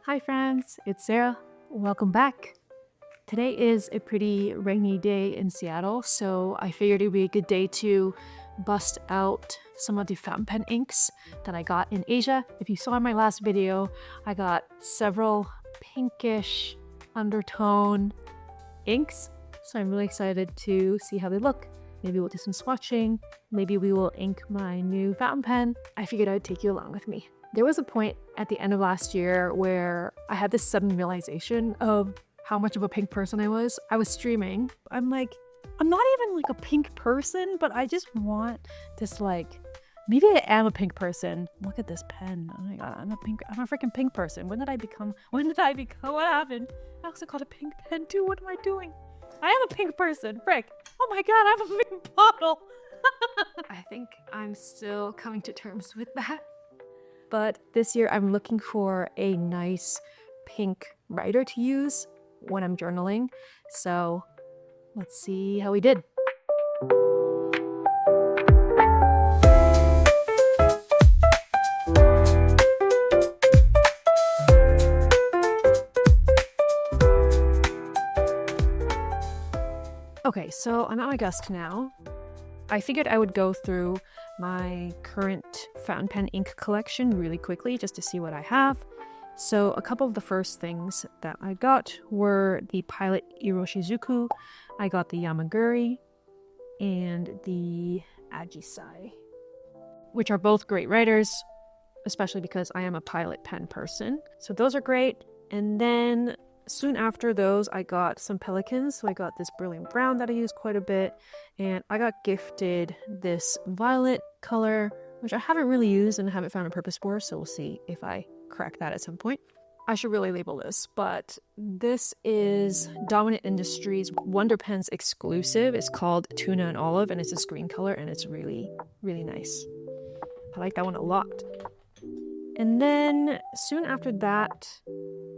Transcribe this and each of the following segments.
Hi friends, it's Sarah. Welcome back. Today is a pretty rainy day in Seattle, so I figured it would be a good day to bust out some of the fountain pen inks that I got in Asia. If you saw in my last video, I got several pinkish undertone inks, so I'm really excited to see how they look. Maybe we'll do some swatching, maybe we will ink my new fountain pen. I figured I'd take you along with me. There was a point at the end of last year where I had this sudden realization of how much of a pink person I was. I was streaming. I'm like, I'm not even like a pink person, but I just want this maybe I am a pink person. Look at this pen. Oh my god, I'm a freaking pink person. When did I become, what happened? I also got a pink pen too. What am I doing? I am a pink person, frick. Oh my god, I have a pink bottle. I think I'm still coming to terms with that. But this year I'm looking for a nice pink writer to use when I'm journaling. So let's see how we did. Okay, so I'm at my desk now. I figured I would go through my current fountain pen ink collection really quickly just to see what I have. So a couple of the first things that I got were the Pilot Iroshizuku, I got the Yamaguri, and the Ajisai, which are both great writers, especially because I am a Pilot pen person. So those are great. And then soon after those, I got some Pelicans. So I got this Brilliant Brown that I use quite a bit. And I got gifted this violet color, which I haven't really used and haven't found a purpose for. So we'll see if I crack that at some point. I should really label this, but this is Dominant Industries Wonder Pens exclusive. It's called Tuna and Olive, and it's this green color, and it's really, really nice. I like that one a lot. And then soon after that,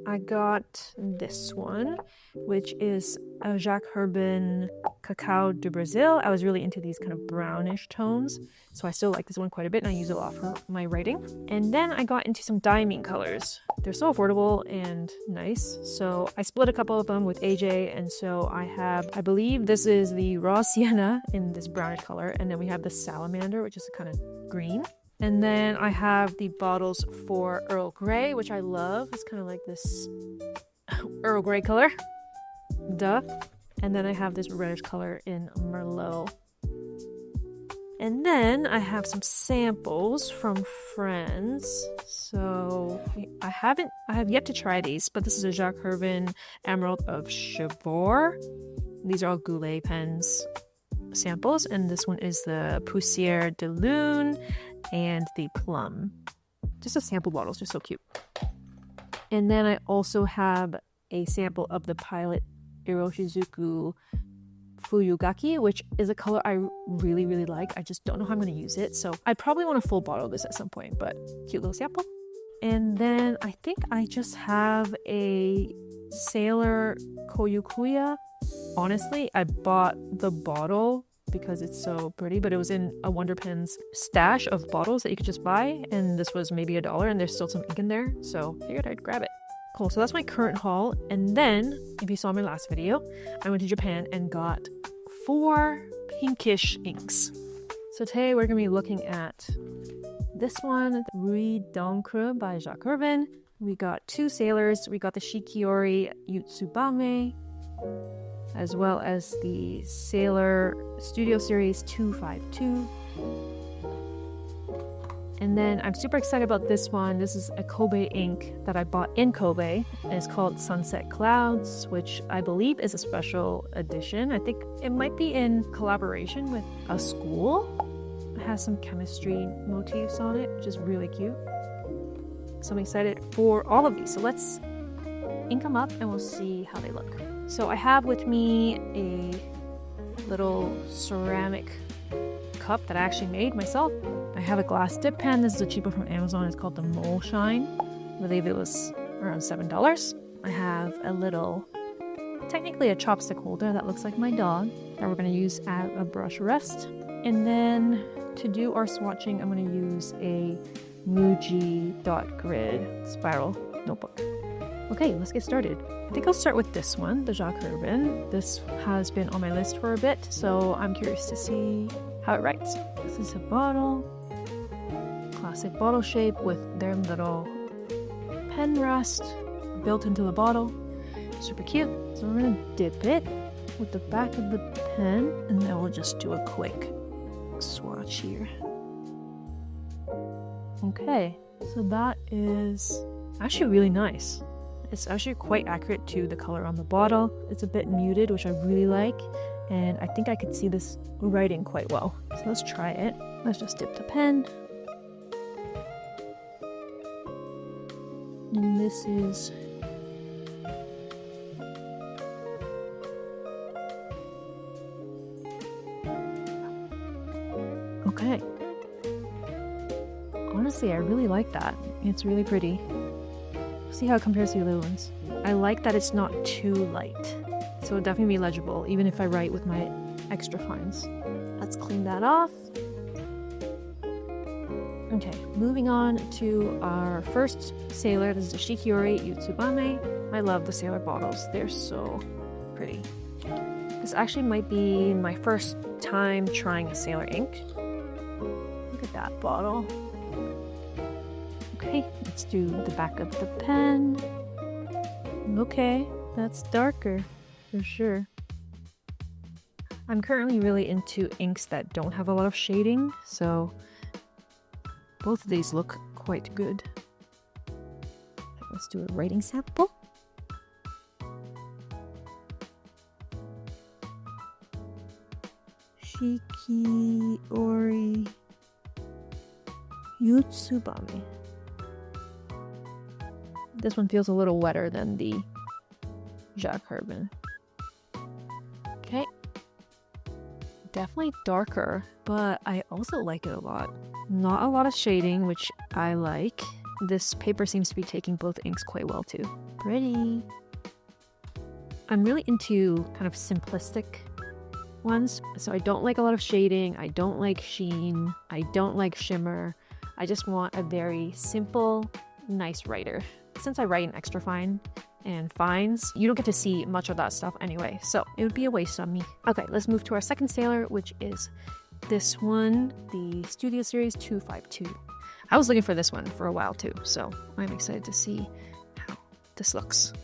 I got this one, which is a Jacques Herbin Cacao de Brazil. I was really into these kind of brownish tones, so I still like this one quite a bit, and I use it a lot for my writing. And then I got into some diamine colors. They're so affordable and nice, so I split a couple of them with AJ, and so I believe this is the Raw Sienna in this brownish color, and then we have the Salamander, which is kind of green. And then I have the bottles for Earl Grey, which I love. It's kind of like this Earl Grey color. Duh. And then I have this reddish color in Merlot. And then I have some samples from friends. So I have yet to try these, but this is a Jacques Herbin Emerald of Chabot. These are all Goulet pens samples, and this one is the Poussière de Lune and the Plum. Just the sample bottles, they're so cute. And then I also have a sample of the Pilot Iroshizuku Fuyugaki, which is a color I really, really like. I just don't know how I'm going to use it, so I'd probably want a full bottle of this at some point, but cute little sample. And then I think I just have a Sailor Koyukuya. Honestly, I bought the bottle because it's so pretty, but it was in a Wonder Pens stash of bottles that you could just buy, and this was maybe $1, and there's still some ink in there, so I figured I'd grab it. Cool, so that's my current haul. And then, if you saw my last video, I went to Japan and got 4 pinkish inks. So today we're going to be looking at this one, Rouille d'encre by Jacques Herbin. We got 2 sailors. We got the Shikiori Yutsubame, as well as the Sailor Studio Series 252. And then I'm super excited about this one. This is a Kobe ink that I bought in Kobe, and it's called Sunset Clouds, which I believe is a special edition. I think it might be in collaboration with a school. It has some chemistry motifs on it, which is really cute. So I'm excited for all of these. So let's ink them up and we'll see how they look. So I have with me a little ceramic cup that I actually made myself. I have a glass dip pen. This is a cheaper from Amazon. It's called the Mole Shine. I believe it was around $7. I have a little, technically a chopstick holder that looks like my dog that we're going to use as a brush rest. And then to do our swatching, I'm going to use a Muji dot grid spiral notebook. Okay, let's get started. I think I'll start with this one, the Jacques Herbin. This has been on my list for a bit, so I'm curious to see how it writes. This is a bottle. Classic bottle shape with their little pen rest built into the bottle. Super cute. So we're gonna dip it with the back of the pen, and then we'll just do a quick swatch here. Okay, so that is actually really nice. It's actually quite accurate to the color on the bottle. It's a bit muted, which I really like, and I think I could see this writing quite well. So let's try it. Let's just dip the pen. And this is okay. Honestly, I really like that. It's really pretty. See how it compares to the other ones. I like that it's not too light, so it'll definitely be legible even if I write with my extra fines. Let's clean that off. Okay, moving on to our first sailor. This is the Shikiori Yutsubame. I love the sailor bottles. They're so pretty. This actually might be my first time trying a sailor ink. Look at that bottle. Okay, let's do the back of the pen. Okay, that's darker for sure. I'm currently really into inks that don't have a lot of shading, so both of these look quite good. Let's do a writing sample. Shikiori Yutsubame. This one feels a little wetter than the Jacques Herbin. Okay. Definitely darker, but I also like it a lot. Not a lot of shading, which I like. This paper seems to be taking both inks quite well too. Pretty. I'm really into kind of simplistic ones, so I don't like a lot of shading, I don't like sheen, I don't like shimmer. I just want a very simple, nice writer. Since I write in extra fine and fines, you don't get to see much of that stuff anyway, so it would be a waste on me. Okay, let's move to our second sailor, which is this one, the Studio Series 252. I was looking for this one for a while too, so I'm excited to see how this looks.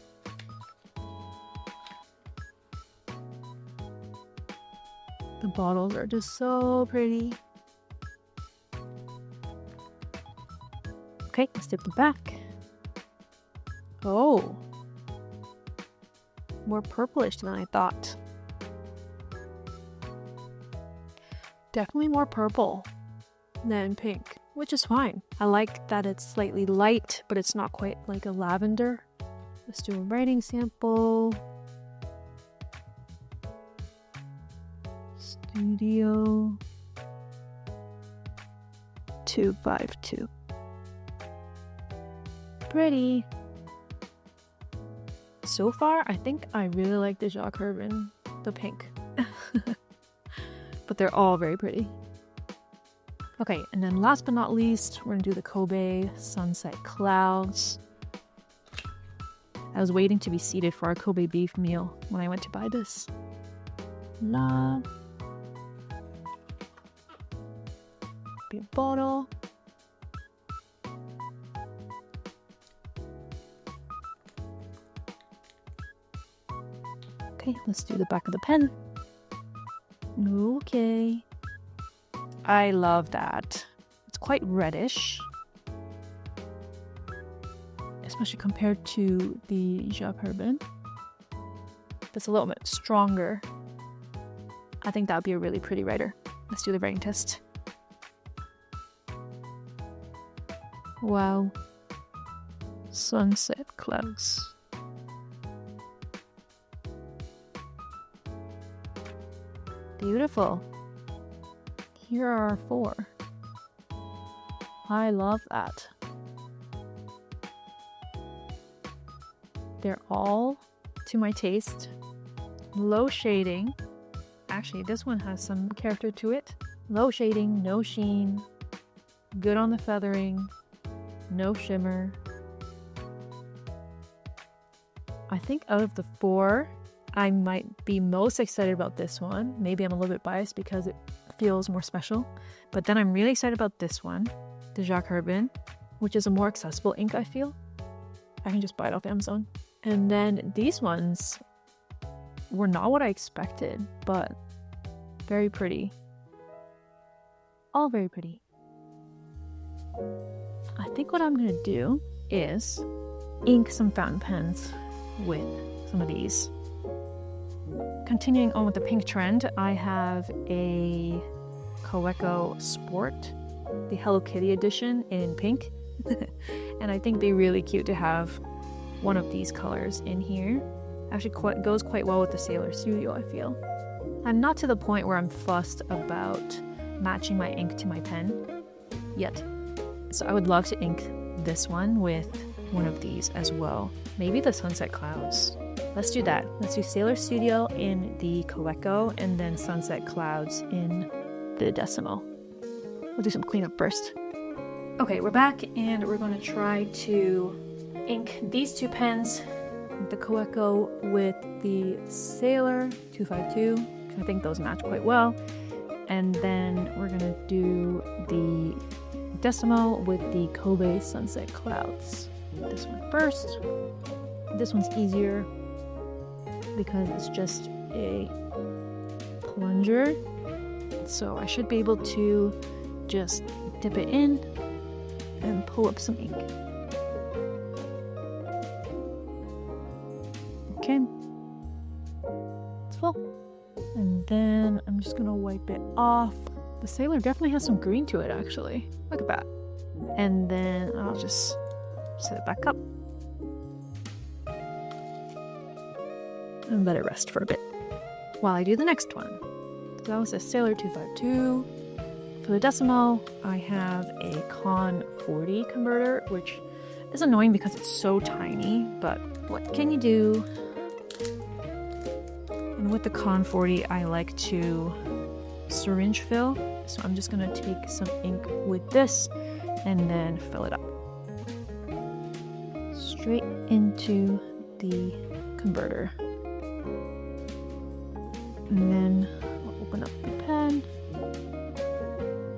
The bottles are just so pretty. Okay, let's dip the back. Oh, more purplish than I thought. Definitely more purple than pink, which is fine. I like that it's slightly light, but it's not quite like a lavender. Let's do a writing sample. Studio 252. Pretty. So far, I think I really like the Jacques Herbin, the pink. But they're all very pretty. Okay, and then last but not least, we're gonna do the Kobe Sunset Clouds. I was waiting to be seated for our Kobe beef meal when I went to buy this. La. Beer bottle. Okay, let's do the back of the pen. Okay. I love that. It's quite reddish, especially compared to the Jacques Herbin. That's a little bit stronger. I think that would be a really pretty writer. Let's do the writing test. Wow. Sunset clouds. Beautiful. Here are our 4. I love that. They're all to my taste. Low shading. Actually, this one has some character to it. Low shading, no sheen. Good on the feathering. No shimmer. I think out of the 4, I might be most excited about this one. Maybe I'm a little bit biased because it feels more special. But then I'm really excited about this one, the Jacques Herbin, which is a more accessible ink, I feel. I can just buy it off Amazon. And then these ones were not what I expected, but very pretty. All very pretty. I think what I'm gonna do is ink some fountain pens with some of these. Continuing on with the pink trend, I have a Kaweco Sport, the Hello Kitty edition in pink. And I think they're really cute to have one of these colors in here. Actually goes quite well with the Sailor Studio, I feel. I'm not to the point where I'm fussed about matching my ink to my pen yet. So I would love to ink this one with one of these as well. Maybe the Sunset Clouds. Let's do that. Let's do Sailor Studio in the Kaweco and then Sunset Clouds in the Decimo. We'll do some cleanup first. Okay, we're back and we're going to try to ink these 2 pens, the Kaweco with the Sailor 252, because I think those match quite well. And then we're going to do the Decimo with the Kobe Sunset Clouds. This one first. This one's easier because it's just a plunger. So I should be able to just dip it in and pull up some ink. Okay. It's full. And then I'm just gonna wipe it off. The Sailor definitely has some green to it, actually. Look at that. And then I'll just set it back up and let it rest for a bit while I do the next one. So that was a Sailor 252. For the Decimo, I have a Con 40 converter, which is annoying because it's so tiny, but what can you do? And with the Con 40, I like to syringe fill. So I'm just gonna take some ink with this and then fill it up. Straight into the converter. And then I'll open up the pen.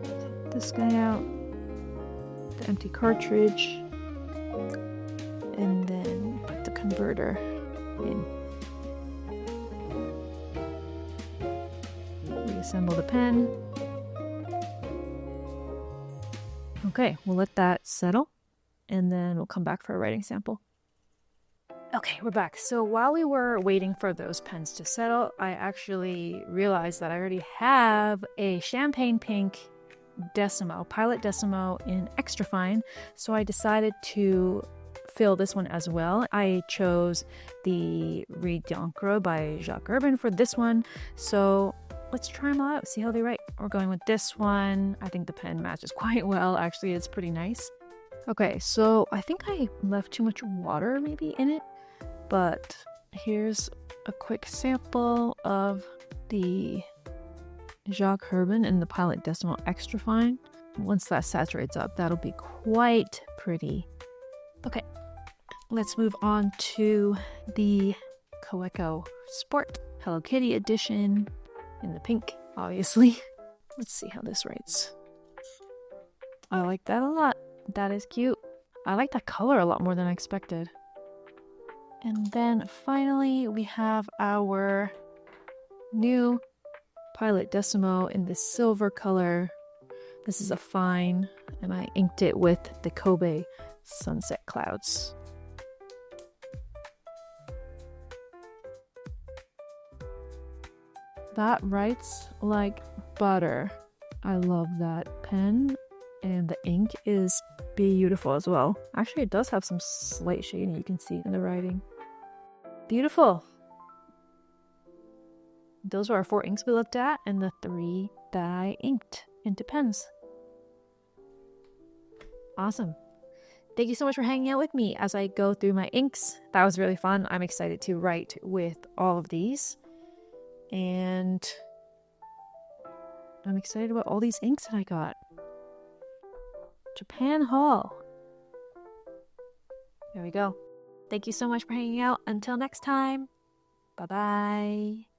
Take this guy out. The empty cartridge. And then put the converter in. Reassemble the pen. Okay, we'll let that settle and then we'll come back for a writing sample. Okay, we're back. So while we were waiting for those pens to settle, I actually realized that I already have a Champagne Pink Decimo, Pilot Decimo in extra fine. So I decided to fill this one as well. I chose the Riz d'encre by Jacques Herbin for this one. So let's try them all out, see how they write. We're going with this one. I think the pen matches quite well. Actually, it's pretty nice. Okay, so I think I left too much water maybe in it, but here's a quick sample of the Jacques Herbin and the Pilot Decimo Extra Fine. Once that saturates up, that'll be quite pretty. Okay, let's move on to the Kaweco Sport Hello Kitty edition. In the pink, obviously. Let's see how this writes. I like that a lot. That is cute. I like that color a lot more than I expected. And then finally, we have our new Pilot Decimo in the silver color. This is a fine, and I inked it with the Kobe Sunset Clouds. That writes like butter. I love that pen, and the ink is beautiful as well. Actually, it does have some slight shading you can see in the writing. Beautiful. Those were our 4 inks we looked at and the 3 that I inked into pens. Awesome. Thank you so much for hanging out with me as I go through my inks. That was really fun. I'm excited to write with all of these. And I'm excited about all these inks that I got. Japan haul. There we go. Thank you so much for hanging out. Until next time, bye bye.